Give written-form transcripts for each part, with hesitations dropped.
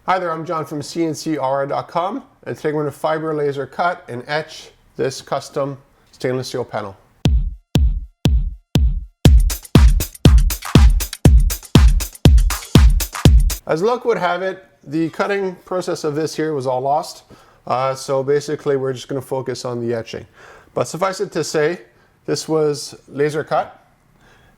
Hi there, I'm John from CNCKing.com, and today we're going to fiber laser cut and etch this custom stainless steel panel. As luck would have it, the cutting process of this here was all lost, so basically we're just going to focus on the etching. But suffice it to say, this was laser cut,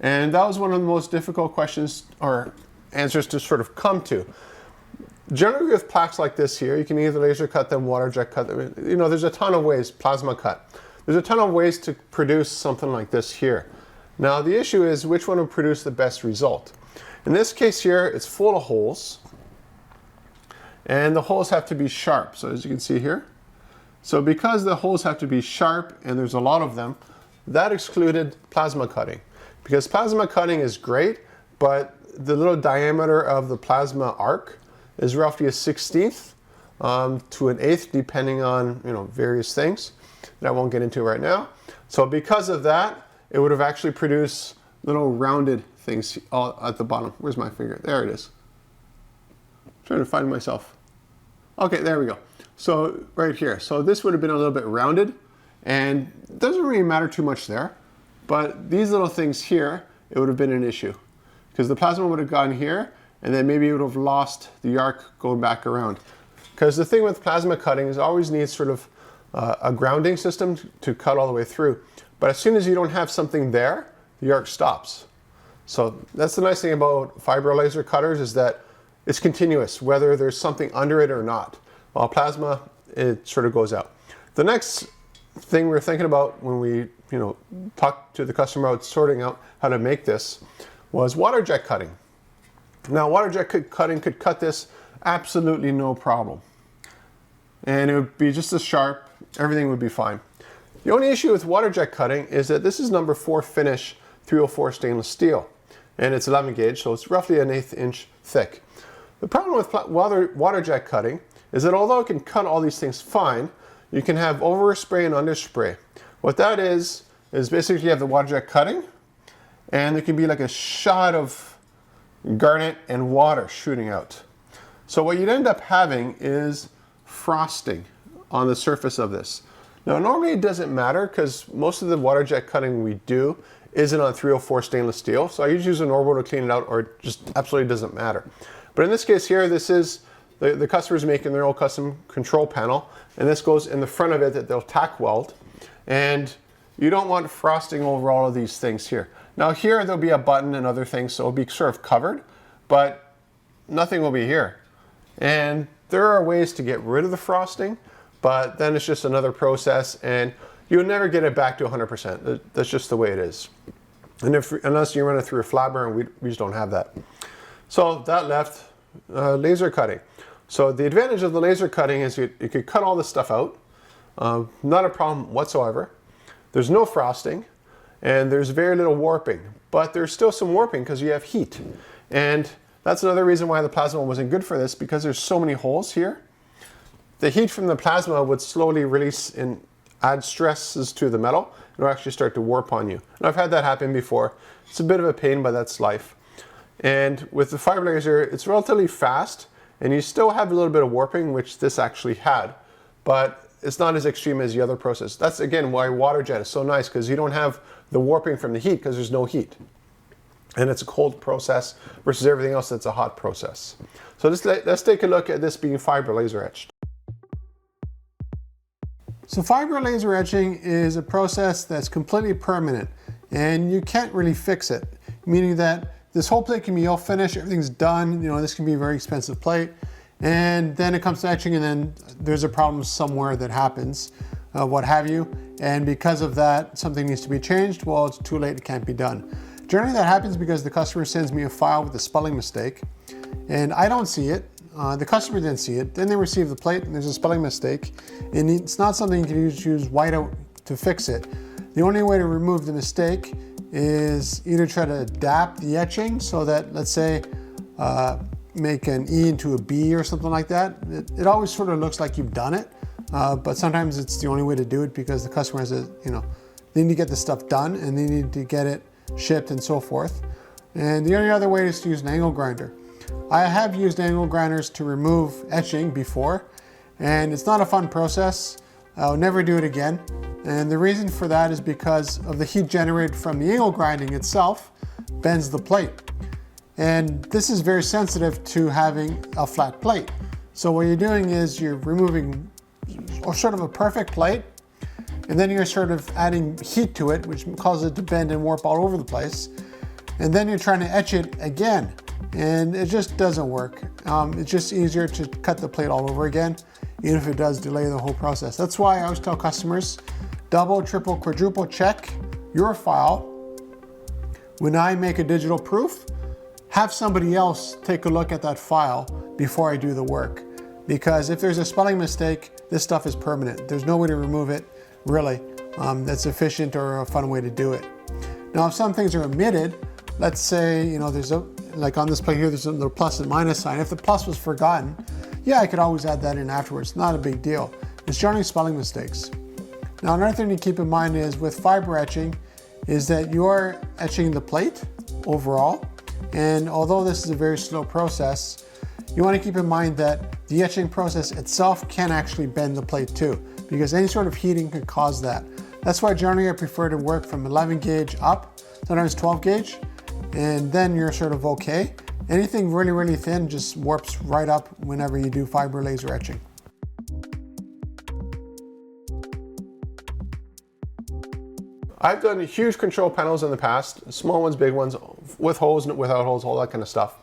and that was one of the most difficult questions or answers to sort of come to. Generally with plaques like this here, you can either laser cut them, water jet cut them. You know, there's a ton of ways, plasma cut. There's a ton of ways to produce something like this here. Now the issue is which one will produce the best result. In this case here, it's full of holes, and the holes have to be sharp. So as you can see here, so because the holes have to be sharp and there's a lot of them, that excluded plasma cutting. Because plasma cutting is great, but the little diameter of the plasma arc is roughly a 1/16th to an 1/8, depending on various things that I won't get into right now. So because of that, it would have actually produced little rounded things all at the bottom. Where's my finger? There it is. I'm trying to find myself. Okay, there we go. So right here. So this would have been a little bit rounded, and it doesn't really matter too much there. But these little things here, it would have been an issue because the plasma would have gone here, and then maybe it would have lost the arc going back around. Because the thing with plasma cutting is it always needs sort of a grounding system to cut all the way through. But as soon as you don't have something there, the arc stops. So that's the nice thing about fiber laser cutters, is that it's continuous, whether there's something under it or not. While plasma, it sort of goes out. The next thing we're thinking about when we talked to the customer about sorting out how to make this was water jet cutting. Now, water jet cutting could cut this absolutely no problem. And it would be just as sharp, everything would be fine. The only issue with water jet cutting is that this is number 4 finish 304 stainless steel. And it's 11 gauge, so it's roughly an 1/8 inch thick. The problem with water jet cutting is that although it can cut all these things fine, you can have overspray and underspray. What that is basically you have the water jet cutting, and there can be like a shot of garnet and water shooting out. So what you'd end up having is frosting on the surface of this. Now normally it doesn't matter because most of the water jet cutting we do isn't on 304 stainless steel, so I usually use an orbital to clean it out, or it just absolutely doesn't matter. But in this case here, this is the customer's making their own custom control panel, and this goes in the front of it that they'll tack weld, and you don't want frosting over all of these things here. Now here there'll be a button and other things, so it'll be sort of covered, but nothing will be here. And there are ways to get rid of the frosting, but then it's just another process, and you'll never get it back to 100%. That's just the way it is. And unless you run it through a flabber, and we just don't have that. So that left laser cutting. So the advantage of the laser cutting is you could cut all this stuff out. Not a problem whatsoever. There's no frosting, and there's very little warping, but there's still some warping because you have heat. And that's another reason why the plasma wasn't good for this, because there's so many holes here. The heat from the plasma would slowly release and add stresses to the metal. It'll actually start to warp on you. And I've had that happen before. It's a bit of a pain, but that's life. And with the fiber laser, it's relatively fast, and you still have a little bit of warping, which this actually had, but it's not as extreme as the other process. That's again why water jet is so nice, because you don't have the warping from the heat because there's no heat. And it's a cold process versus everything else that's a hot process. So let's take a look at this being fiber laser etched. So fiber laser etching is a process that's completely permanent, and you can't really fix it, meaning that this whole plate can be all finished, everything's done, this can be a very expensive plate, and then it comes to etching, and then there's a problem somewhere that happens, what have you, and because of that, something needs to be changed. Well, it's too late, it can't be done. Generally that happens because the customer sends me a file with a spelling mistake, and I don't see it. The customer didn't see it. Then they receive the plate and there's a spelling mistake, and it's not something you can use whiteout to fix it. The only way to remove the mistake is either try to adapt the etching so that, let's say, make an E into a B or something like that. It always sort of looks like you've done it, but sometimes it's the only way to do it because the customer has they need to get the stuff done and they need to get it shipped and so forth. And the only other way is to use an angle grinder. I have used angle grinders to remove etching before, and it's not a fun process. I'll never do it again. And the reason for that is because of the heat generated from the angle grinding itself bends the plate. And this is very sensitive to having a flat plate. So what you're doing is you're removing sort of a perfect plate, and then you're sort of adding heat to it, which causes it to bend and warp all over the place. And then you're trying to etch it again, and it just doesn't work. It's just easier to cut the plate all over again, even if it does delay the whole process. That's why I always tell customers, double, triple, quadruple check your file. When I make a digital proof, have somebody else take a look at that file before I do the work. Because if there's a spelling mistake, this stuff is permanent. There's no way to remove it, really, that's efficient or a fun way to do it. Now, if some things are omitted, let's say, there's like on this plate here, there's a little plus and minus sign. If the plus was forgotten, yeah, I could always add that in afterwards. Not a big deal. It's generally spelling mistakes. Now, another thing to keep in mind is with fiber etching is that you're etching the plate overall. And although this is a very slow process, you want to keep in mind that the etching process itself can actually bend the plate too, because any sort of heating could cause that. That's why generally I prefer to work from 11 gauge up, sometimes 12 gauge, and then you're sort of okay. Anything really, really thin just warps right up whenever you do fiber laser etching. I've done huge control panels in the past, small ones, big ones, with holes and without holes, all that kind of stuff.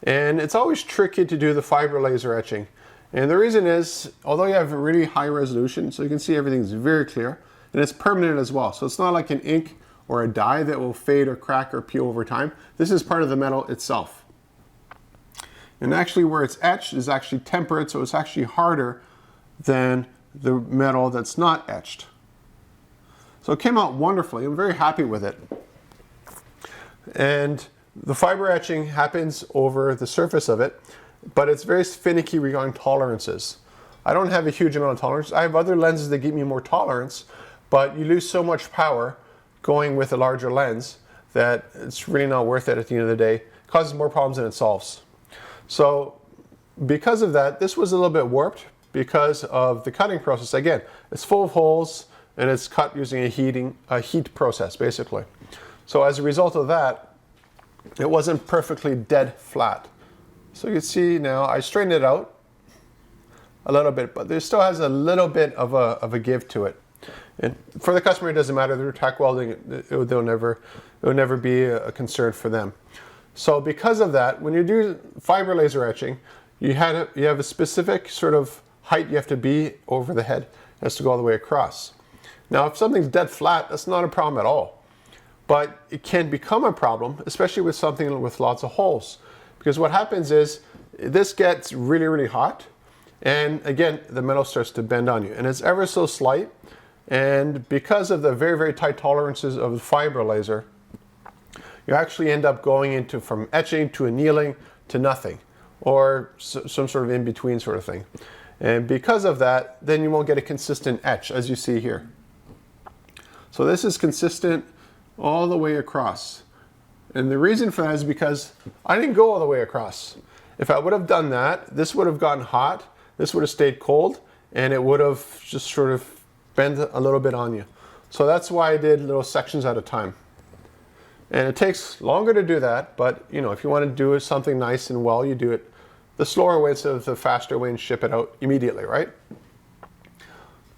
And it's always tricky to do the fiber laser etching. And the reason is, although you have a really high resolution, so you can see everything's very clear, and it's permanent as well. So it's not like an ink or a dye that will fade or crack or peel over time. This is part of the metal itself. And actually where it's etched is actually tempered, so it's actually harder than the metal that's not etched. So it came out wonderfully. I'm very happy with it. And the fiber etching happens over the surface of it, but it's very finicky regarding tolerances. I don't have a huge amount of tolerance. I have other lenses that give me more tolerance, but you lose so much power going with a larger lens that it's really not worth it at the end of the day. It causes more problems than it solves. So because of that, this was a little bit warped because of the cutting process. Again, it's full of holes and it's cut using a heat process, basically. So as a result of that, it wasn't perfectly dead flat. So you can see now, I straightened it out a little bit, but there still has a little bit of a give to it. And for the customer, it doesn't matter. They're tack welding, it will never be a concern for them. So because of that, when you do fiber laser etching, you have a specific sort of height you have to be over the head. It has to go all the way across. Now, if something's dead flat, that's not a problem at all. But it can become a problem, especially with something with lots of holes. Because what happens is, this gets really, really hot. And again, the metal starts to bend on you. And it's ever so slight. And because of the very, very tight tolerances of the fiber laser, you actually end up going into from etching to annealing to nothing. Or some sort of in-between sort of thing. And because of that, then you won't get a consistent etch, as you see here. So this is consistent all the way across. And the reason for that is because I didn't go all the way across. If I would have done that, this would have gotten hot, this would have stayed cold, and it would have just sort of bent a little bit on you. So that's why I did little sections at a time. And it takes longer to do that, but if you want to do something nice and well, you do it the slower way instead of the faster way and ship it out immediately, right?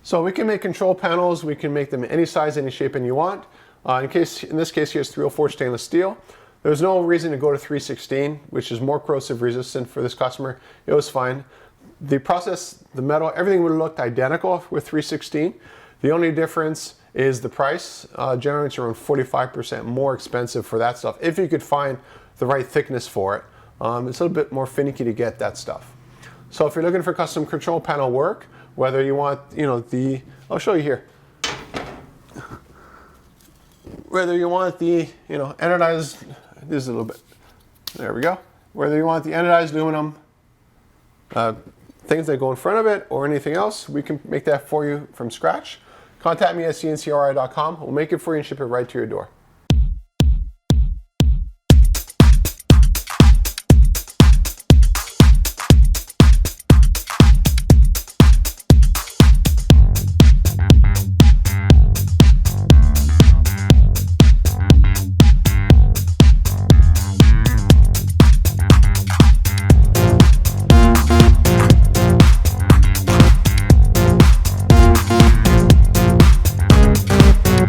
So we can make control panels, we can make them any size, any shape, and you want. In this case, here's 304 stainless steel. There's no reason to go to 316, which is more corrosive resistant for this customer. It was fine. The process, the metal, everything would have looked identical with 316. The only difference is the price. Generally, it's around 45% more expensive for that stuff, if you could find the right thickness for it. It's a little bit more finicky to get that stuff. So if you're looking for custom control panel work, whether you want, I'll show you here. Whether you want the, anodized, this is a little bit, there we go. Whether you want the anodized aluminum, things that go in front of it or anything else, we can make that for you from scratch. Contact me at CNCKing.com. We'll make it for you and ship it right to your door.